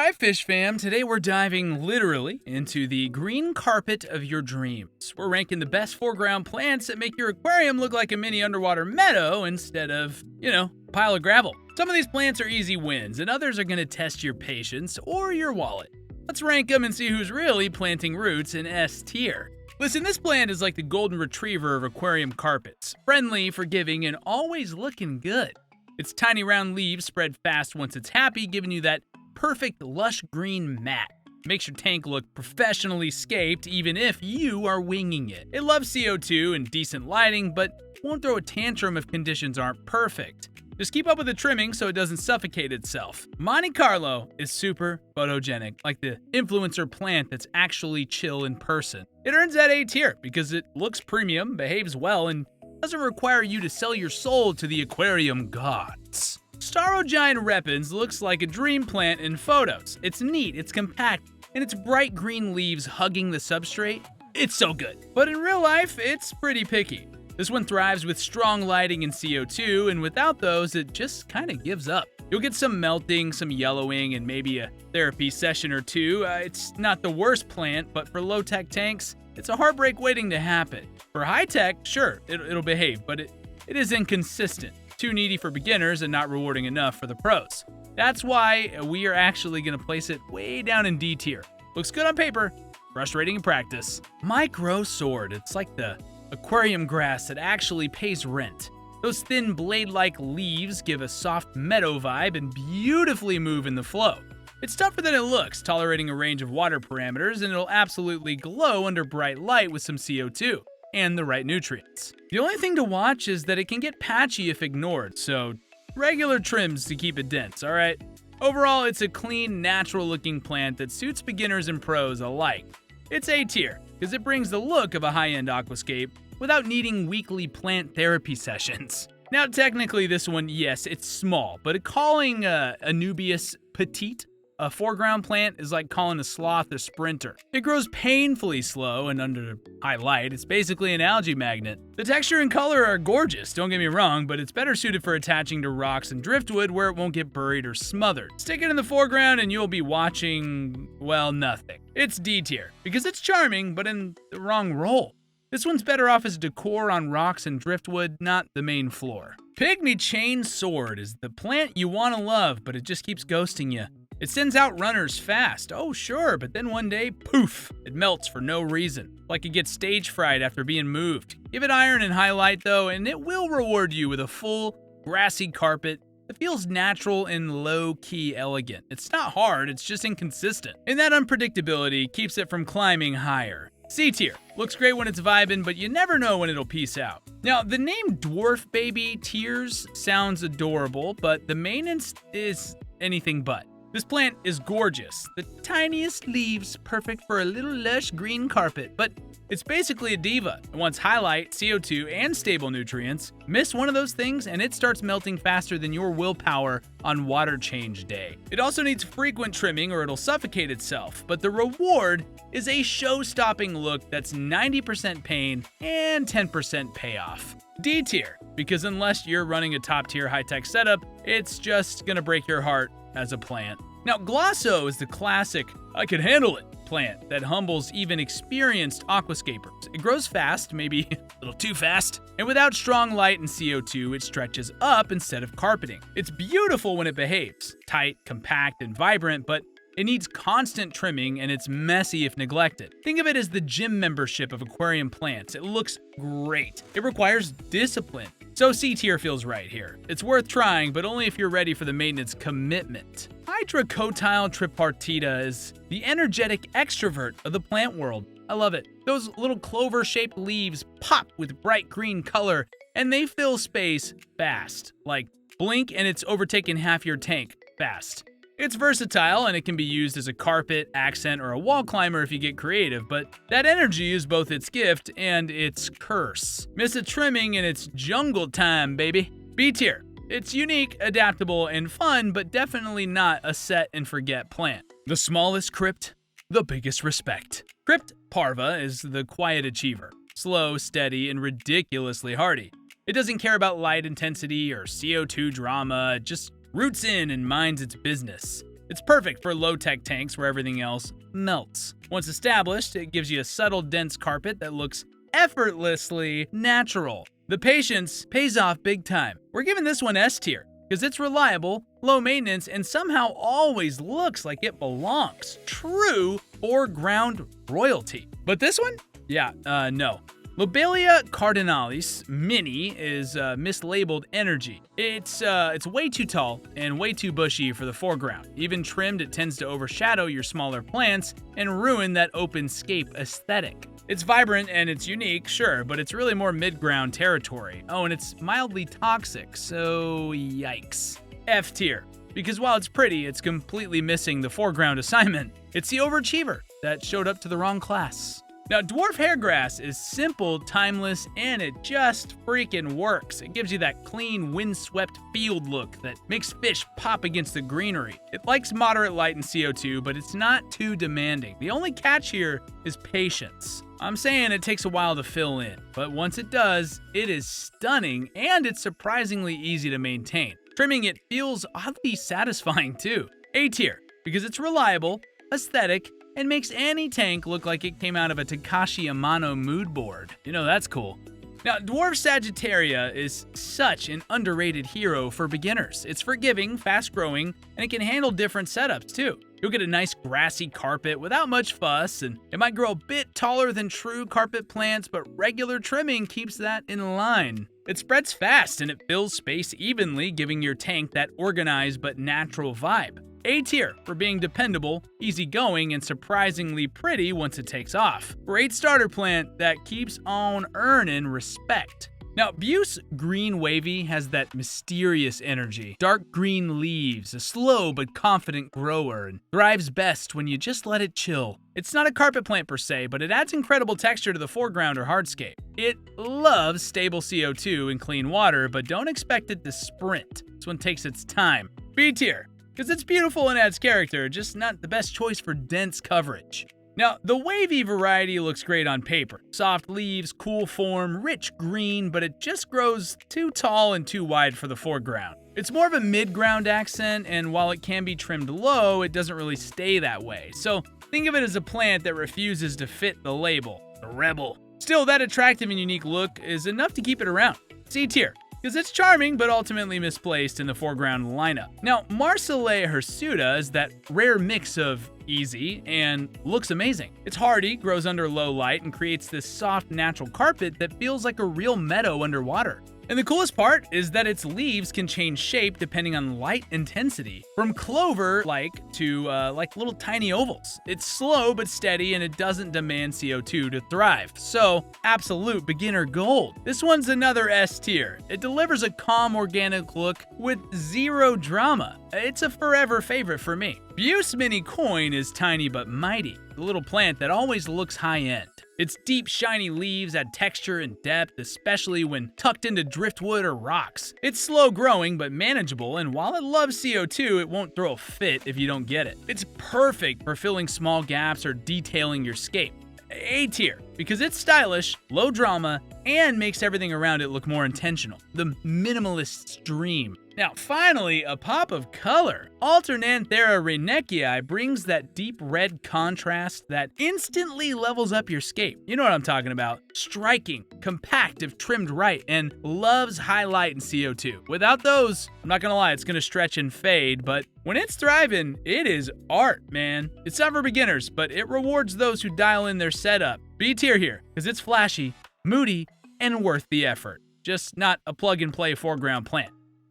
Alright, Fish Fam, today we're diving literally into the green carpet of your dreams. We're ranking the best foreground plants that make your aquarium look like a mini underwater meadow instead of, a pile of gravel. Some of these plants are easy wins, and others are going to test your patience or your wallet. Let's rank them and see who's really planting roots in S tier. Listen, this plant is like the golden retriever of aquarium carpets. Friendly, forgiving, and always looking good. Its tiny round leaves spread fast once it's happy, giving you that perfect lush green mat. Makes your tank look professionally scaped even if you are winging it. It loves CO2 and decent lighting, but won't throw a tantrum if conditions aren't perfect. Just keep up with the trimming so it doesn't suffocate itself. Monte Carlo is super photogenic, like the influencer plant that's actually chill in person. It earns that A tier because it looks premium, behaves well, and doesn't require you to sell your soul to the aquarium gods. Staurogyne Repens looks like a dream plant in photos. It's neat, it's compact, and its bright green leaves hugging the substrate. It's so good. But in real life, it's pretty picky. This one thrives with strong lighting and CO2, and without those, it just kind of gives up. You'll get some melting, some yellowing, and maybe a therapy session or two. It's not the worst plant, but for low-tech tanks, it's a heartbreak waiting to happen. For high-tech, sure, it'll behave, but it is inconsistent. Too needy for beginners and not rewarding enough for the pros. That's why we are actually going to place it way down in D tier. Looks good on paper, frustrating in practice. Micro sword, it's like the aquarium grass that actually pays rent. Those thin blade-like leaves give a soft meadow vibe and beautifully move in the flow. It's tougher than it looks, tolerating a range of water parameters, and it'll absolutely glow under bright light with some CO2 and the right nutrients. The only thing to watch is that it can get patchy if ignored, so regular trims to keep it dense, alright? Overall, it's a clean, natural-looking plant that suits beginners and pros alike. It's A tier, because it brings the look of a high-end aquascape without needing weekly plant therapy sessions. Now, technically this one, yes, it's small, but calling Anubias Petite a foreground plant is like calling a sloth a sprinter. It grows painfully slow and under high light. It's basically an algae magnet. The texture and color are gorgeous, don't get me wrong, but it's better suited for attaching to rocks and driftwood where it won't get buried or smothered. Stick it in the foreground and you'll be watching, well, nothing. It's D tier, because it's charming, but in the wrong role. This one's better off as decor on rocks and driftwood, not the main floor. Pygmy Chain Sword is the plant you want to love, but it just keeps ghosting you. It sends out runners fast, oh sure, but then one day, poof, it melts for no reason. Like it gets stage fright after being moved. Give it iron and highlight though, and it will reward you with a full, grassy carpet that feels natural and low-key elegant. It's not hard, it's just inconsistent. And that unpredictability keeps it from climbing higher. C tier. Looks great when it's vibing, but you never know when it'll peace out. Now, the name Dwarf Baby Tears sounds adorable, but the maintenance is anything but. This plant is gorgeous. The tiniest leaves, perfect for a little lush green carpet, but it's basically a diva. It wants highlight, CO2, and stable nutrients. Miss one of those things and it starts melting faster than your willpower on water change day. It also needs frequent trimming or it'll suffocate itself, but the reward is a show-stopping look that's 90% pain and 10% payoff. D tier, because unless you're running a top-tier high-tech setup, it's just gonna break your heart as a plant. Now, Glosso is the classic, I can handle it plant that humbles even experienced aquascapers. It grows fast, maybe a little too fast, and without strong light and CO2, it stretches up instead of carpeting. It's beautiful when it behaves, tight, compact, and vibrant, but it needs constant trimming and it's messy if neglected. Think of it as the gym membership of aquarium plants. It looks great. It requires discipline. So C tier feels right here. It's worth trying, but only if you're ready for the maintenance commitment. Hydrocotyle Tripartita is the energetic extrovert of the plant world. I love it. Those little clover-shaped leaves pop with bright green color, and they fill space fast. Like, blink and it's overtaken half your tank fast. It's versatile and it can be used as a carpet, accent, or a wall climber if you get creative, but that energy is both its gift and its curse. Miss a trimming and it's jungle time, baby. B tier. It's unique, adaptable, and fun, but definitely not a set and forget plant. The smallest crypt, the biggest respect. Crypt Parva is the quiet achiever. Slow, steady, and ridiculously hardy. It doesn't care about light intensity or CO2 drama, just roots in and minds its business. It's perfect for low-tech tanks where everything else melts. Once established, it gives you a subtle, dense carpet that looks effortlessly natural. The patience pays off big time. We're giving this one S tier because it's reliable, low maintenance, and somehow always looks like it belongs. True foreground royalty. But this one? Yeah, no. Lobelia Cardinalis Mini is mislabeled energy. It's way too tall and way too bushy for the foreground. Even trimmed, it tends to overshadow your smaller plants and ruin that open scape aesthetic. It's vibrant and it's unique, sure, but it's really more mid-ground territory. Oh, and it's mildly toxic, so yikes. F tier. Because while it's pretty, it's completely missing the foreground assignment. It's the overachiever that showed up to the wrong class. Now, Dwarf Hairgrass is simple, timeless, and it just freaking works. It gives you that clean, windswept field look that makes fish pop against the greenery. It likes moderate light and CO2, but it's not too demanding. The only catch here is patience. I'm saying it takes a while to fill in, but once it does, it is stunning and it's surprisingly easy to maintain. Trimming it feels oddly satisfying too. A tier, because it's reliable, aesthetic, and makes any tank look like it came out of a Takashi Amano mood board. You know, that's cool. Now, Dwarf Sagittaria is such an underrated hero for beginners. It's forgiving, fast-growing, and it can handle different setups too. You'll get a nice grassy carpet without much fuss, and it might grow a bit taller than true carpet plants, but regular trimming keeps that in line. It spreads fast and it fills space evenly, giving your tank that organized but natural vibe. A tier for being dependable, easygoing, and surprisingly pretty once it takes off. Great starter plant that keeps on earning respect. Now, Buce Green Wavy has that mysterious energy. Dark green leaves, a slow but confident grower, and thrives best when you just let it chill. It's not a carpet plant per se, but it adds incredible texture to the foreground or hardscape. It loves stable CO2 and clean water, but don't expect it to sprint. This one takes its time. B tier, because it's beautiful and adds character, just not the best choice for dense coverage. Now, the Wavy variety looks great on paper. Soft leaves, cool form, rich green, but it just grows too tall and too wide for the foreground. It's more of a mid-ground accent, and while it can be trimmed low, it doesn't really stay that way. So think of it as a plant that refuses to fit the label, a rebel. Still, that attractive and unique look is enough to keep it around. C tier, because it's charming but ultimately misplaced in the foreground lineup. Now, Marsilea Hirsuta is that rare mix of easy and looks amazing. It's hardy, grows under low light, and creates this soft natural carpet that feels like a real meadow underwater. And the coolest part is that its leaves can change shape depending on light intensity, from clover-like to like little tiny ovals. It's slow but steady, and it doesn't demand CO2 to thrive. So, absolute beginner gold. This one's another S tier. It delivers a calm, organic look with zero drama. It's a forever favorite for me. Buce Mini Coin is tiny but mighty, the little plant that always looks high-end. Its deep, shiny leaves add texture and depth, especially when tucked into driftwood or rocks. It's slow-growing but manageable, and while it loves CO2, it won't throw a fit if you don't get it. It's perfect for filling small gaps or detailing your scape. A tier, because it's stylish, low drama, and makes everything around it look more intentional. The minimalist dream. Now, finally, a pop of color. Alternanthera Reineckii brings that deep red contrast that instantly levels up your scape. You know what I'm talking about. Striking, compact if trimmed right, and loves highlight and CO2. Without those, I'm not gonna lie, it's gonna stretch and fade, but when it's thriving, it is art, man. It's not for beginners, but it rewards those who dial in their setup. B tier here, because it's flashy, moody, and worth the effort. Just not a plug-and-play foreground plant.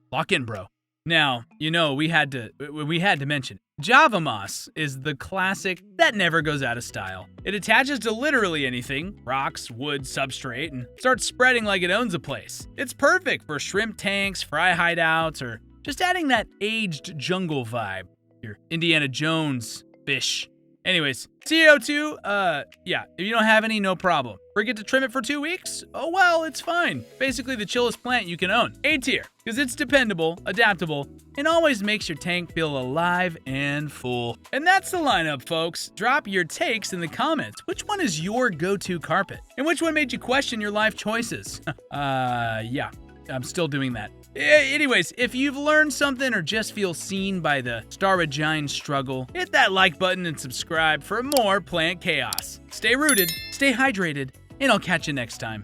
Lock in, bro. Now, you know, we had to mention, Java moss is the classic that never goes out of style. It attaches to literally anything, rocks, wood, substrate, and starts spreading like it owns a place. It's perfect for shrimp tanks, fry hideouts, or just adding that aged jungle vibe. Your Indiana Jones fish. Anyways, CO2, yeah, if you don't have any, no problem. Forget to trim it for 2 weeks? Oh well, it's fine. Basically the chillest plant you can own. A tier, because it's dependable, adaptable, and always makes your tank feel alive and full. And that's the lineup, folks. Drop your takes in the comments. Which one is your go-to carpet? And which one made you question your life choices? Yeah, I'm still doing that. Anyways, if you've learned something or just feel seen by the Staurogyne struggle, hit that like button and subscribe for more plant chaos. Stay rooted, stay hydrated, and I'll catch you next time.